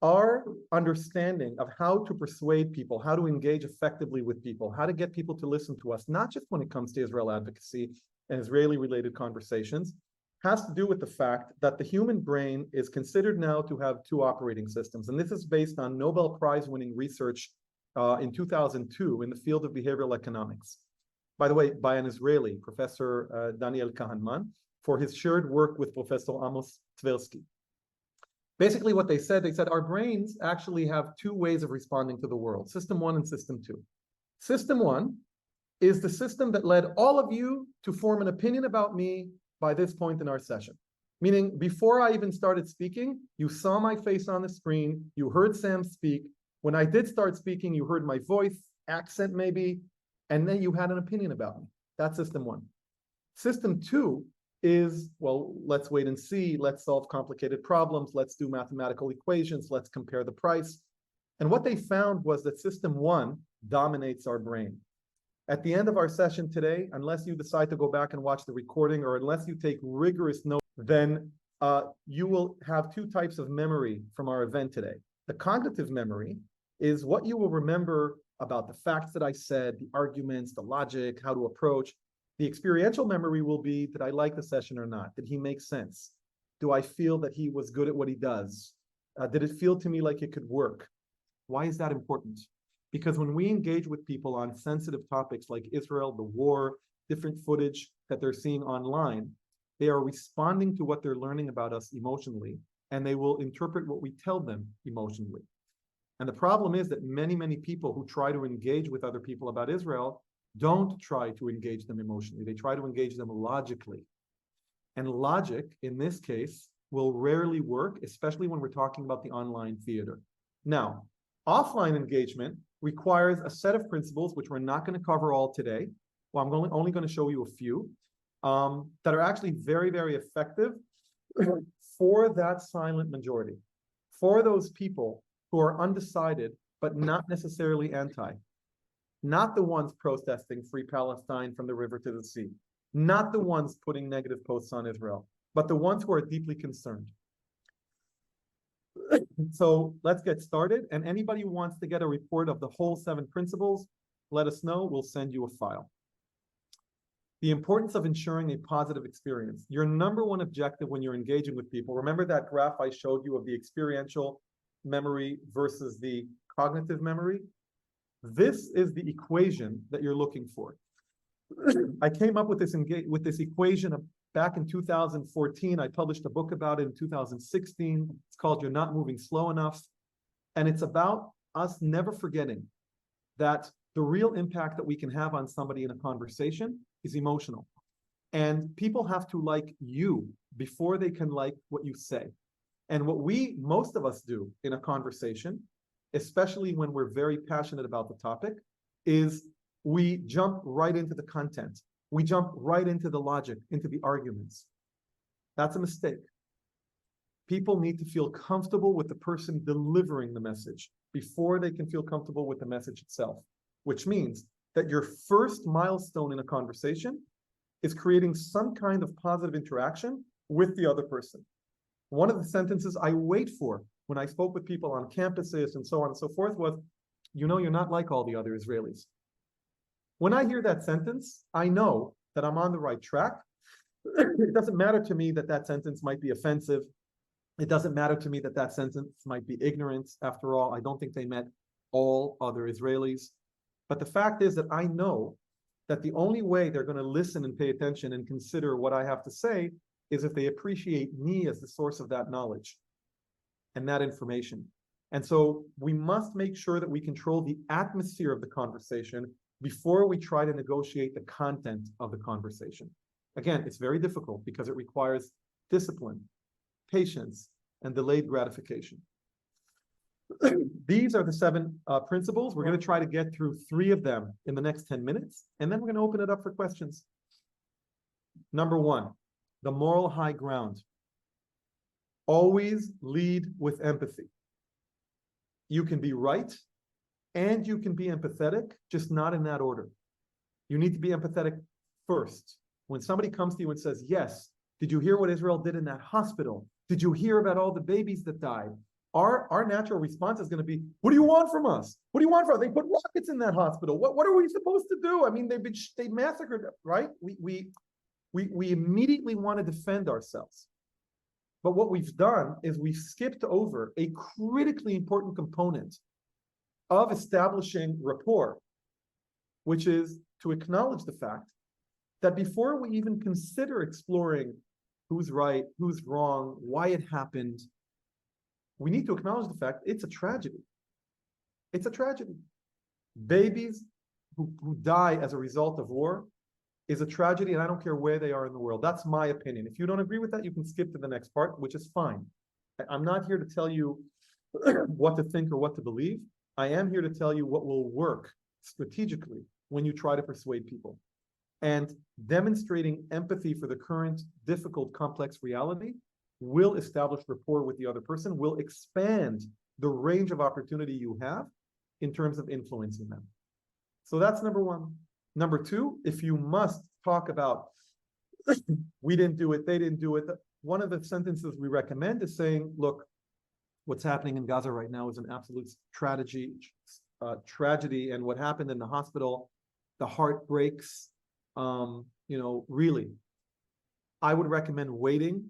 our understanding of how to persuade people, how to engage effectively with people, how to get people to listen to us, not just when it comes to Israel advocacy and Israeli-related conversations, has to do with the fact that the human brain is considered now to have two operating systems. And this is based on Nobel Prize-winning research in 2002 in the field of behavioral economics. By the way, by an Israeli, Professor Daniel Kahneman, for his shared work with Professor Amos Tversky. Basically what they said our brains actually have two ways of responding to the world, system one and system two. System one is the system that led all of you to form an opinion about me by this point in our session. Meaning, before I even started speaking, you saw my face on the screen, you heard Sam speak. When I did start speaking, you heard my voice, accent maybe, and then you had an opinion about me. That's system one. System two is, well, let's wait and see, let's solve complicated problems, let's do mathematical equations, let's compare the price. And what they found was that system one dominates our brain. At the end of our session today, unless you decide to go back and watch the recording, or unless you take rigorous notes, then you will have two types of memory from our event today. The cognitive memory is what you will remember about the facts that I said, the arguments, the logic, how to approach. The experiential memory will be, did I like the session or not? Did he make sense? Do I feel that he was good at what he does? Did it feel to me like it could work? Why is that important? Because when we engage with people on sensitive topics like Israel, the war, different footage that they're seeing online, they are responding to what they're learning about us emotionally, and they will interpret what we tell them emotionally. And the problem is that many, many people who try to engage with other people about Israel don't try to engage them emotionally. They try to engage them logically. And logic, in this case, will rarely work, especially when we're talking about the online theater. Now, offline engagement requires a set of principles, which we're not going to cover all today. Well, I'm only going to show you a few that are actually very, very effective for that silent majority, for those people who are undecided, but not necessarily anti. Not the ones protesting free Palestine from the river to the sea, not the ones putting negative posts on Israel, but the ones who are deeply concerned. So let's get started. And anybody who wants to get a report of the whole 7 principles, let us know. We'll send you a file. The importance of ensuring a positive experience. Your number one objective when you're engaging with people, remember that graph I showed you of the experiential memory versus the cognitive memory? This is the equation that you're looking for. I came up with this equation back in 2014. I published a book about it in 2016. It's called You're Not Moving Slow Enough. And it's about us never forgetting that the real impact that we can have on somebody in a conversation is emotional. And people have to like you before they can like what you say. And what most of us do in a conversation, especially when we're very passionate about the topic, is we jump right into the content. We jump right into the logic, into the arguments. That's a mistake. People need to feel comfortable with the person delivering the message before they can feel comfortable with the message itself, which means that your first milestone in a conversation is creating some kind of positive interaction with the other person. One of the sentences I wait for when I spoke with people on campuses and so on and so forth was, you know, you're not like all the other Israelis. When I hear that sentence, I know that I'm on the right track. It doesn't matter to me that that sentence might be offensive. It doesn't matter to me that that sentence might be ignorant. After all, I don't think they meant all other Israelis. But the fact is that I know that the only way they're going to listen and pay attention and consider what I have to say is if they appreciate me as the source of that knowledge and that information. And so we must make sure that we control the atmosphere of the conversation before we try to negotiate the content of the conversation. Again, it's very difficult because it requires discipline, patience, and delayed gratification. These are the 7 principles. We're going to try to get through 3 of them in the next 10 minutes, and then we're going to open it up for questions. Number 1, the moral high ground. Always lead with empathy. You can be right and you can be empathetic, just not in that order. You need to be empathetic first. When somebody comes to you and says, yes, did you hear what Israel did in that hospital? Did you hear about all the babies that died? our natural response is going to be, what do you want from us? What do you want from us? They put rockets in that hospital. What are we supposed to do? I mean, they massacred, right? We immediately want to defend ourselves. But what we've done is we've skipped over a critically important component of establishing rapport, which is to acknowledge the fact that before we even consider exploring who's right, who's wrong, why it happened, we need to acknowledge the fact it's a tragedy. It's a tragedy. Babies who die as a result of war is a tragedy, and I don't care where they are in the world. That's my opinion. If you don't agree with that, you can skip to the next part, which is fine. I'm not here to tell you what to think or what to believe. I am here to tell you what will work strategically when you try to persuade people. And demonstrating empathy for the current difficult, complex reality will establish rapport with the other person, will expand the range of opportunity you have in terms of influencing them. So that's number one. Number two, if you must talk about we didn't do it, they didn't do it, one of the sentences we recommend is saying, look, what's happening in Gaza right now is an absolute tragedy, and what happened in the hospital, the heart breaks. Really, I would recommend waiting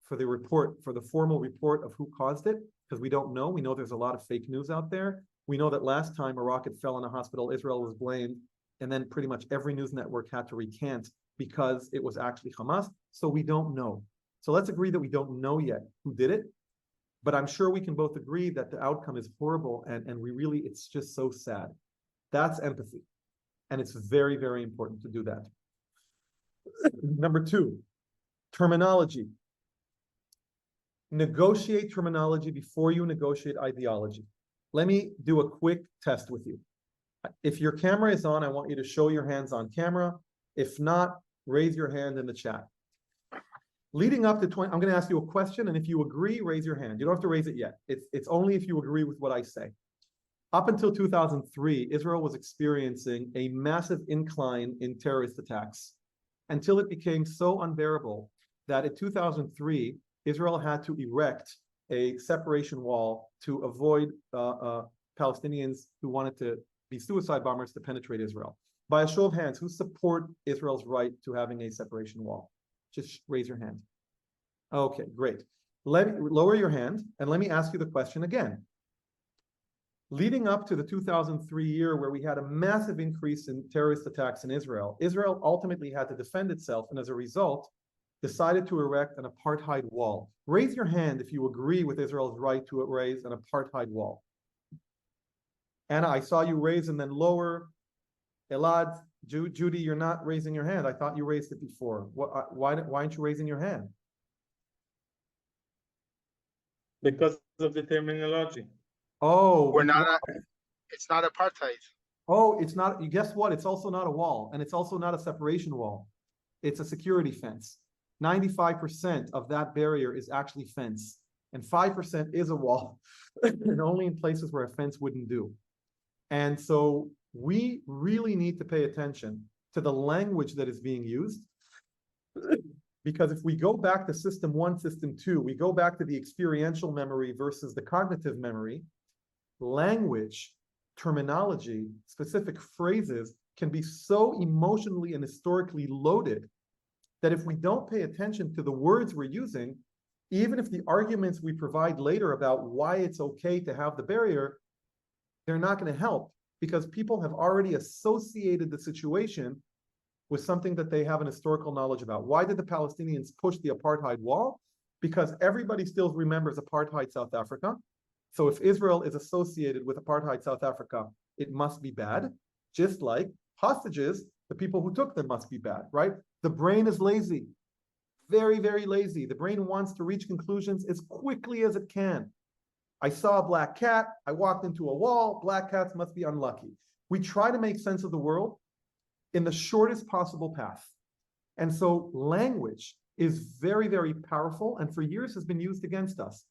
for the report, for the formal report of who caused it, because we don't know. We know there's a lot of fake news out there. We know that last time a rocket fell in a hospital, Israel was blamed, and then pretty much every news network had to recant because it was actually Hamas. So we don't know. So let's agree that we don't know yet who did it, but I'm sure we can both agree that the outcome is horrible, and it's just so sad. That's empathy. And it's very, very important to do that. Number two, terminology. Negotiate terminology before you negotiate ideology. Let me do a quick test with you. If your camera is on, I want you to show your hands on camera. If not, raise your hand in the chat. Leading up to I'm going to ask you a question, and if you agree, raise your hand. You don't have to raise it yet. It's only if you agree with what I say. Up until 2003, Israel was experiencing a massive incline in terrorist attacks until it became so unbearable that in 2003, Israel had to erect a separation wall to avoid Palestinians who wanted to be suicide bombers to penetrate Israel. By a show of hands, who support Israel's right to having a separation wall? Just raise your hand. Okay, great. Lower your hand, and let me ask you the question again. Leading up to the 2003 year where we had a massive increase in terrorist attacks in Israel, Israel ultimately had to defend itself, and as a result, decided to erect an apartheid wall. Raise your hand if you agree with Israel's right to raise an apartheid wall. Anna, I saw you raise and then lower. Elad, Judy, you're not raising your hand. I thought you raised it before. Why aren't you raising your hand? Because of the terminology. Oh, it's not apartheid. Oh, it's not. Guess what? It's also not a wall, and it's also not a separation wall. It's a security fence. 95% of that barrier is actually fence, and 5% is a wall, and only in places where a fence wouldn't do. And so we really need to pay attention to the language that is being used, because if we go back to system 1, system 2, we go back to the experiential memory versus the cognitive memory, language, terminology, specific phrases can be so emotionally and historically loaded that if we don't pay attention to the words we're using, even if the arguments we provide later about why it's okay to have the barrier, they're not going to help, because people have already associated the situation with something that they have an historical knowledge about. Why did the Palestinians push the apartheid wall? Because everybody still remembers apartheid South Africa. So if Israel is associated with apartheid South Africa, it must be bad. Just like hostages, the people who took them must be bad, right? The brain is lazy, very, very lazy. The brain wants to reach conclusions as quickly as it can. I saw a black cat, I walked into a wall, black cats must be unlucky. We try to make sense of the world in the shortest possible path. And so language is very, very powerful, and for years has been used against us.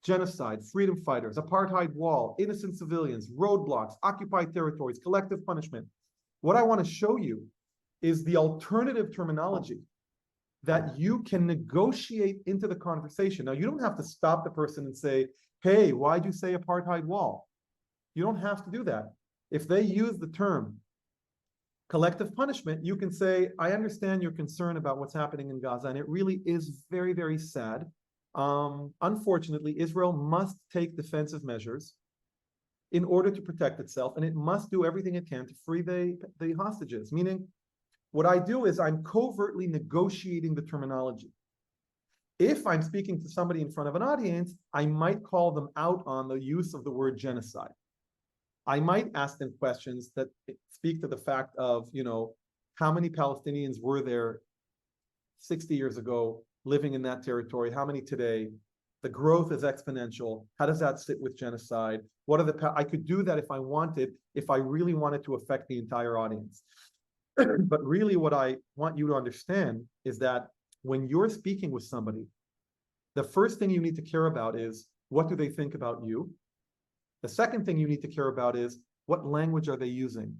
Genocide, freedom fighters, apartheid wall, innocent civilians, roadblocks, occupied territories, collective punishment. What I want to show you is the alternative terminology that you can negotiate into the conversation. Now, you don't have to stop the person and say, hey, why'd you say apartheid wall? You don't have to do that. If they use the term collective punishment, you can say, I understand your concern about what's happening in Gaza, and it really is very, very sad. Unfortunately, Israel must take defensive measures in order to protect itself, and it must do everything it can to free the hostages. Meaning, what I do is I'm covertly negotiating the terminology. If I'm speaking to somebody in front of an audience, I might call them out on the use of the word genocide. I might ask them questions that speak to the fact of, how many Palestinians were there 60 years ago living in that territory? How many today? The growth is exponential. How does that sit with genocide? What are I could do that if I wanted, if I really wanted to affect the entire audience. But really what I want you to understand is that when you're speaking with somebody, the first thing you need to care about is, what do they think about you? The second thing you need to care about is, what language are they using?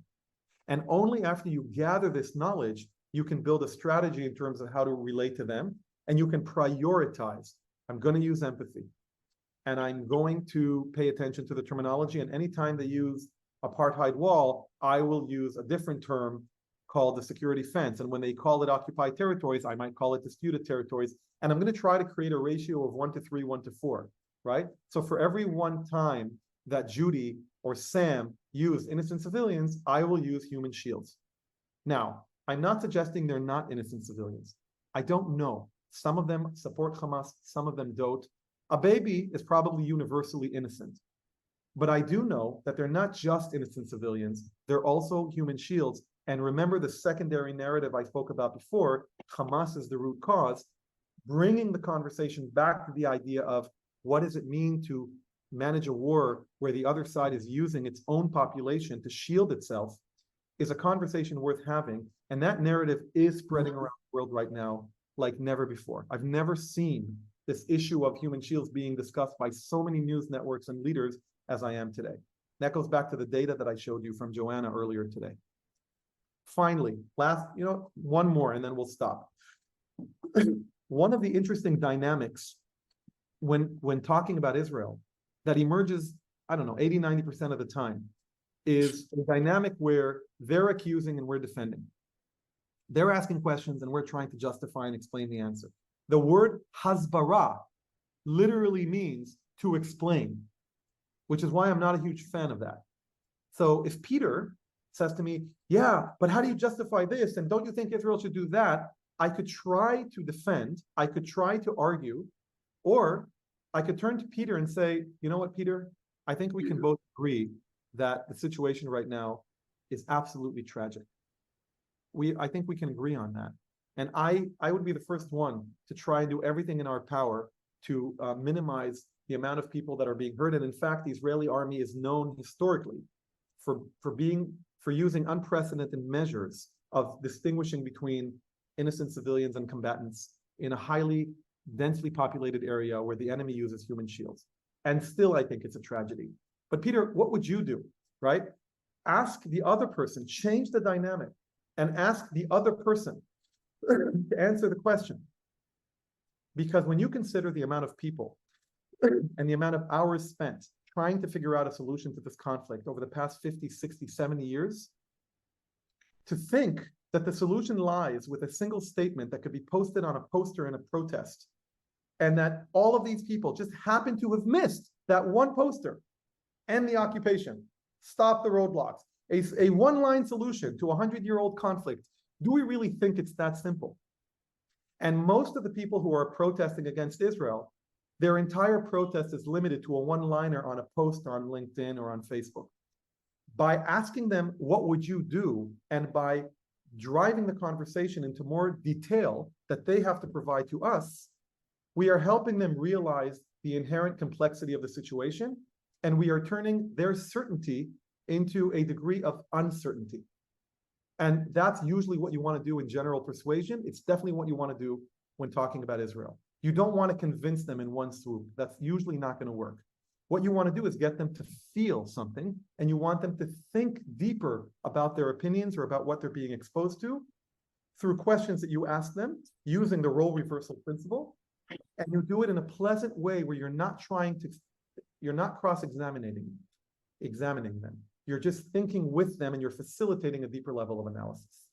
And only after you gather this knowledge, you can build a strategy in terms of how to relate to them, and you can prioritize. I'm going to use empathy, and I'm going to pay attention to the terminology, and anytime they use apartheid wall, I will use a different term called the security fence. And when they call it occupied territories, I might call it disputed territories. And I'm going to try to create a ratio of 1 to 3, 1 to 4, right? So for every one time that Judy or Sam use innocent civilians, I will use human shields. Now, I'm not suggesting they're not innocent civilians. I don't know. Some of them support Hamas, some of them don't. A baby is probably universally innocent. But I do know that they're not just innocent civilians, they're also human shields. And remember the secondary narrative I spoke about before, Hamas is the root cause, bringing the conversation back to the idea of what does it mean to manage a war where the other side is using its own population to shield itself, is a conversation worth having. And that narrative is spreading around the world right now like never before. I've never seen this issue of human shields being discussed by so many news networks and leaders as I am today. That goes back to the data that I showed you from Joanna earlier today. Finally, one more and then we'll stop. One of the interesting dynamics when talking about Israel that emerges, 80, 90% of the time, is a dynamic where they're accusing and we're defending. They're asking questions and we're trying to justify and explain the answer. The word hasbara literally means to explain, which is why I'm not a huge fan of that. So if Peter says to me, yeah, but how do you justify this? And don't you think Israel should do that? I could try to defend, I could try to argue, or I could turn to Peter and say, you know what, Peter? I think we can both agree that the situation right now is absolutely tragic. I think we can agree on that. And I would be the first one to try and do everything in our power to minimize the amount of people that are being hurt. And in fact, the Israeli army is known historically for using unprecedented measures of distinguishing between innocent civilians and combatants in a highly densely populated area where the enemy uses human shields. And still, I think it's a tragedy. But Peter, what would you do, right? Ask the other person, change the dynamic, and ask the other person to answer the question. Because when you consider the amount of people and the amount of hours spent trying to figure out a solution to this conflict over the past 50, 60, 70 years, to think that the solution lies with a single statement that could be posted on a poster in a protest, and that all of these people just happen to have missed that one poster, end the occupation, stop the roadblocks, a one-line solution to a 100-year-old conflict. Do we really think it's that simple? And most of the people who are protesting against Israel, their entire protest is limited to a one-liner on a post on LinkedIn or on Facebook. By asking them, what would you do? And by driving the conversation into more detail that they have to provide to us, we are helping them realize the inherent complexity of the situation, and we are turning their certainty into a degree of uncertainty. And that's usually what you want to do in general persuasion. It's definitely what you want to do when talking about Israel. You don't want to convince them in one swoop. That's usually not going to work. What you want to do is get them to feel something, and you want them to think deeper about their opinions or about what they're being exposed to, through questions that you ask them using the role reversal principle. And you do it in a pleasant way where you're not examining them. You're just thinking with them and you're facilitating a deeper level of analysis.